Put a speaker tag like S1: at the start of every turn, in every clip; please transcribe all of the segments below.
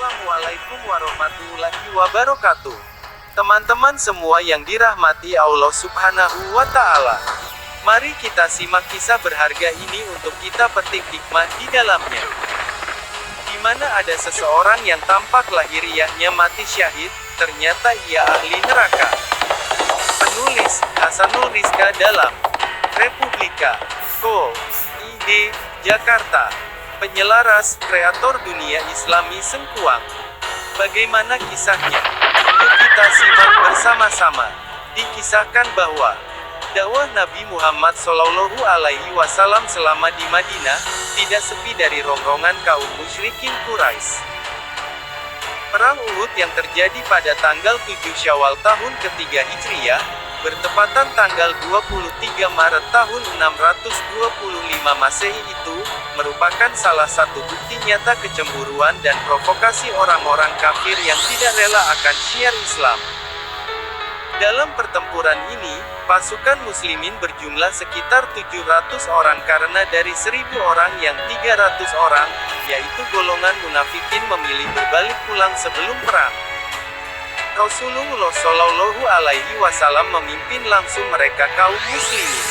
S1: Assalamualaikum warahmatullahi wabarakatuh. Teman-teman semua yang dirahmati Allah Subhanahu wa Ta'ala, mari kita simak kisah berharga ini untuk kita petik hikmah di dalamnya. Di mana ada seseorang yang tampak lahiriahnya mati syahid, ternyata ia ahli neraka. Penulis Hasanul Rizka dalam Republika Co.id, Jakarta. Penyelaras, kreator dunia Islami Sengkuang. Bagaimana kisahnya? Yuk kita simak bersama-sama. Dikisahkan bahwa dakwah Nabi Muhammad Shallallahu Alaihi Wasallam selama di Madinah tidak sepi dari rongrongan kaum musyrikin Quraisy. Perang Uhud yang terjadi pada tanggal 7 Syawal tahun ketiga Hijriyah, bertepatan tanggal 23 Maret tahun 625 Masehi itu, merupakan salah satu bukti nyata kecemburuan dan provokasi orang-orang kafir yang tidak rela akan syiar Islam. Dalam pertempuran ini, pasukan muslimin berjumlah sekitar 700 orang karena dari 1000 orang yang 300 orang, yaitu golongan munafikin memilih berbalik pulang sebelum perang. Rasulullah Shallallahu Alaihi Wasallam memimpin langsung mereka kaum muslimin.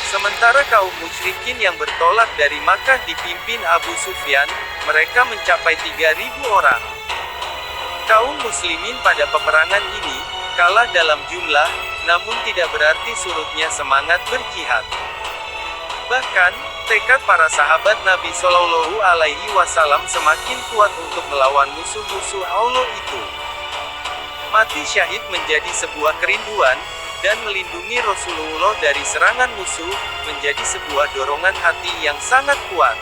S1: Sementara kaum musyrikin yang bertolak dari Makkah dipimpin Abu Sufyan, mereka mencapai 3.000 orang. Kaum muslimin pada peperangan ini kalah dalam jumlah, namun tidak berarti surutnya semangat berjihad. Bahkan, tekad para sahabat Nabi Shallallahu Alaihi Wasallam semakin kuat untuk melawan musuh-musuh Allah itu. Mati syahid menjadi sebuah kerinduan, dan melindungi Rasulullah dari serangan musuh, menjadi sebuah dorongan hati yang sangat kuat.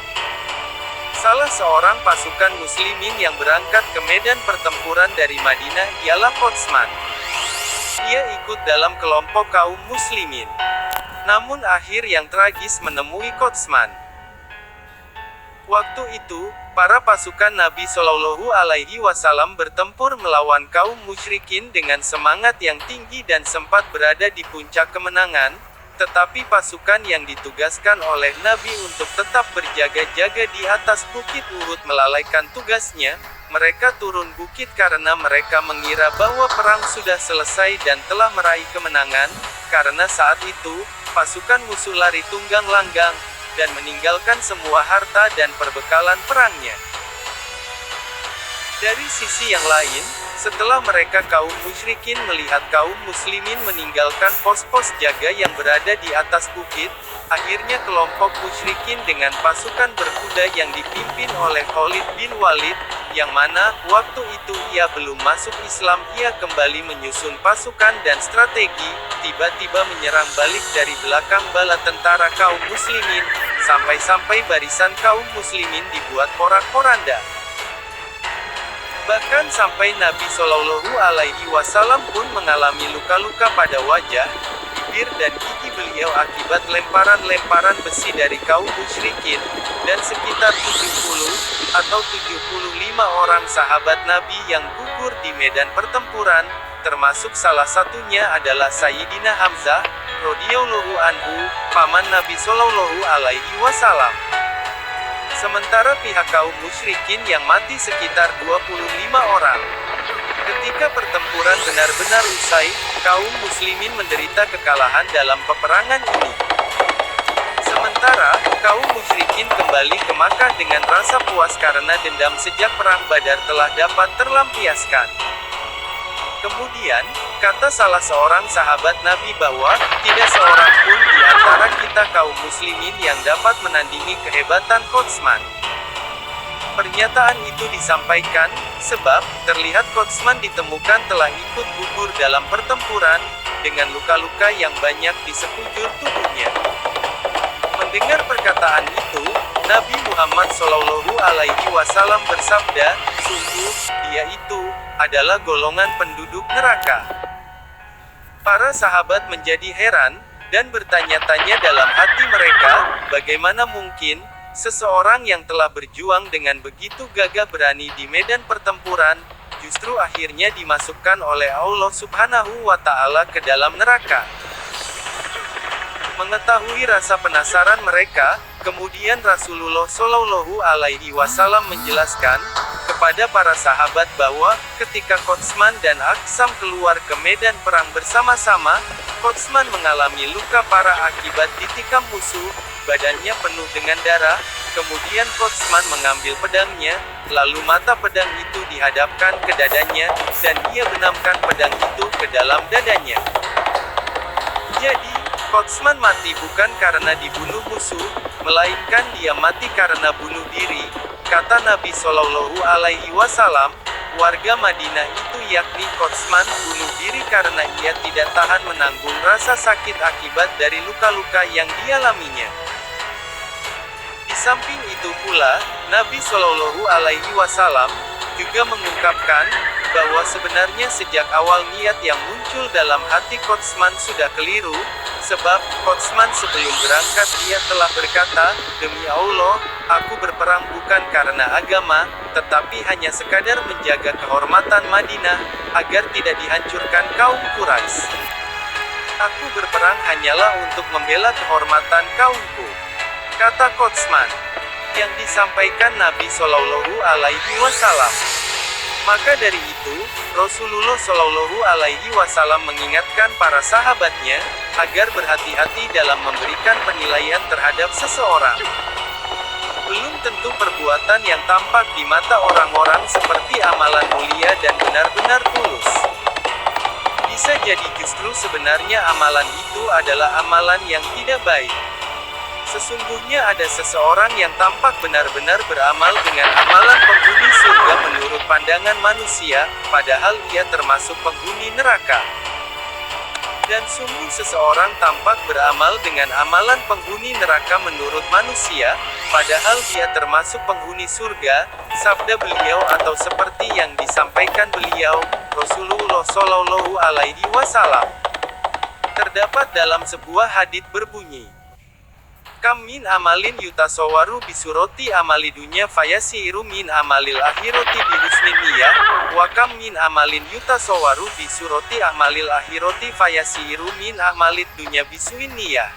S1: Salah seorang pasukan muslimin yang berangkat ke medan pertempuran dari Madinah ialah Qotsman. Ia ikut dalam kelompok kaum muslimin. Namun akhir yang tragis menemui Qotsman. Waktu itu, para pasukan Nabi Shallallahu Alaihi Wasallam bertempur melawan kaum musyrikin dengan semangat yang tinggi dan sempat berada di puncak kemenangan, tetapi pasukan yang ditugaskan oleh Nabi untuk tetap berjaga-jaga di atas bukit Uhud melalaikan tugasnya. Mereka turun bukit karena mereka mengira bahwa perang sudah selesai dan telah meraih kemenangan, karena saat itu, pasukan musuh lari tunggang langgang, dan meninggalkan semua harta dan perbekalan perangnya. Dari sisi yang lain, setelah mereka kaum musyrikin melihat kaum muslimin meninggalkan pos-pos jaga yang berada di atas bukit, akhirnya kelompok musyrikin dengan pasukan berkuda yang dipimpin oleh Khalid bin Walid, yang mana, waktu itu ia belum masuk Islam, ia kembali menyusun pasukan dan strategi, tiba-tiba menyerang balik dari belakang bala tentara kaum muslimin, sampai-sampai barisan kaum muslimin dibuat porak-poranda. Bahkan sampai Nabi Shallallahu Alaihi Wasallam pun mengalami luka-luka pada wajah, bibir dan gigi beliau akibat lemparan-lemparan besi dari kaum musyrikin, dan sekitar 70 atau 75 orang sahabat Nabi yang gugur di medan pertempuran, termasuk salah satunya adalah Sayyidina Hamzah, radhiyallahu anhu, paman Nabi Shallallahu Alaihi Wasallam. Sementara pihak kaum musyrikin yang mati sekitar 25 orang. Ketika pertempuran benar-benar usai, kaum muslimin menderita kekalahan dalam peperangan ini. Sementara, kaum musyrikin kembali ke Makkah dengan rasa puas karena dendam sejak perang Badar telah dapat terlampiaskan. Kemudian, kata salah seorang sahabat Nabi bahwa, tidak seorang pun di antara kita kaum muslimin yang dapat menandingi kehebatan Qotsman. Pernyataan itu disampaikan, sebab, terlihat Qotsman ditemukan telah ikut gugur dalam pertempuran, dengan luka-luka yang banyak di sekujur tubuhnya. Mendengar perkataan itu, Nabi Muhammad Shallallahu Alaihi Wasallam bersabda, sungguh, dia itu adalah golongan penduduk neraka. Para sahabat menjadi heran, dan bertanya-tanya dalam hati mereka, bagaimana mungkin, seseorang yang telah berjuang dengan begitu gagah berani di medan pertempuran, justru akhirnya dimasukkan oleh Allah Subhanahu wa Ta'ala ke dalam neraka. Mengetahui rasa penasaran mereka, kemudian Rasulullah Shallallahu Alaihi Wasallam menjelaskan kepada para sahabat bahwa, ketika Kotsman dan Aksam keluar ke medan perang bersama-sama, Kotsman mengalami luka parah akibat ditikam musuh, badannya penuh dengan darah. Kemudian Kotsman mengambil pedangnya, lalu mata pedang itu dihadapkan ke dadanya, dan ia benamkan pedang itu ke dalam dadanya. Jadi, Kotsman mati bukan karena dibunuh musuh, melainkan dia mati karena bunuh diri, kata Nabi Shallallahu Alaihi Wasallam. Warga Madinah itu yakni Kotsman bunuh diri karena ia tidak tahan menanggung rasa sakit akibat dari luka-luka yang dialaminya. Di samping itu pula, Nabi Shallallahu Alaihi Wasallam juga mengungkapkan bahwa sebenarnya sejak awal niat yang muncul dalam hati Kotsman sudah keliru, sebab Kotsman sebelum berangkat dia telah berkata, "Demi Allah, aku berperang bukan karena agama, tetapi hanya sekadar menjaga kehormatan Madinah, agar tidak dihancurkan kaum Quraisy. Aku berperang hanyalah untuk membela kehormatan kaumku," kata Kotsman, yang disampaikan Nabi Shallallahu Alaihi Wasallam. Maka dari itu, Rasulullah Shallallahu Alaihi Wasallam mengingatkan para sahabatnya agar berhati-hati dalam memberikan penilaian terhadap seseorang. Belum tentu perbuatan yang tampak di mata orang-orang seperti amalan mulia dan benar-benar tulus. Bisa jadi justru sebenarnya amalan itu adalah amalan yang tidak baik. Sesungguhnya ada seseorang yang tampak benar-benar beramal dengan amalan penghuni surga menurut pandangan manusia, padahal ia termasuk penghuni neraka. Dan sungguh seseorang tampak beramal dengan amalan penghuni neraka menurut manusia, padahal dia termasuk penghuni surga, sabda beliau atau seperti yang disampaikan beliau, Rasulullah Shallallahu Alaihi Wasallam. Terdapat dalam sebuah hadits berbunyi, "Kam min amalin yutasawaru bisuroti amali dunya fayasiru min amalil akhirati bihusnin niyah, wa kam min amalin yutasawaru bisuroti amalil akhirati fayasiru min amalid dunya bisuin niyah."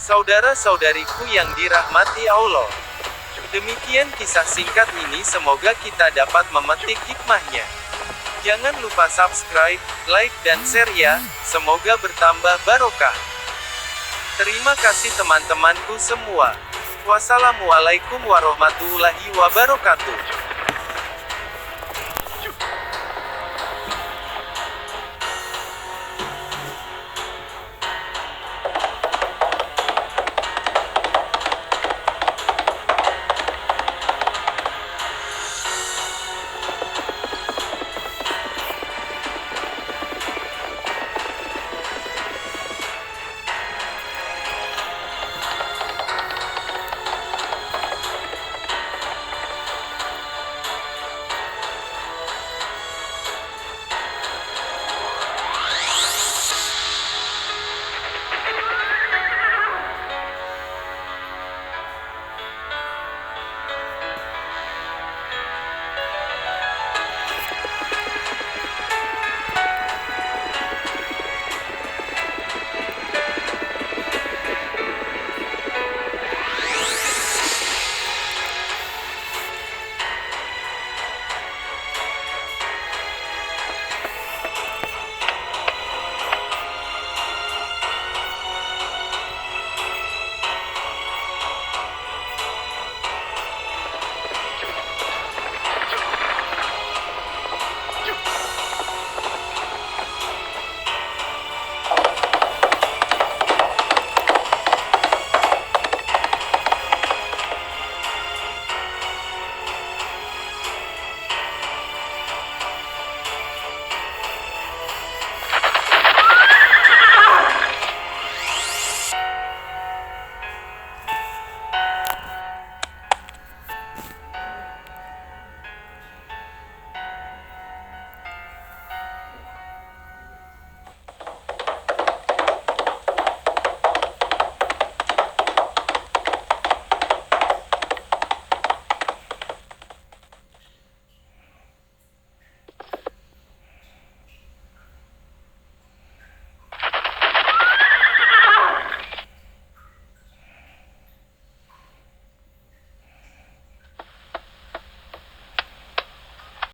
S1: Saudara-saudariku yang dirahmati Allah, demikian kisah singkat ini, semoga kita dapat memetik hikmahnya. Jangan lupa subscribe, like dan share ya, semoga bertambah barokah. Terima kasih teman-temanku semua. Wassalamualaikum warahmatullahi wabarakatuh.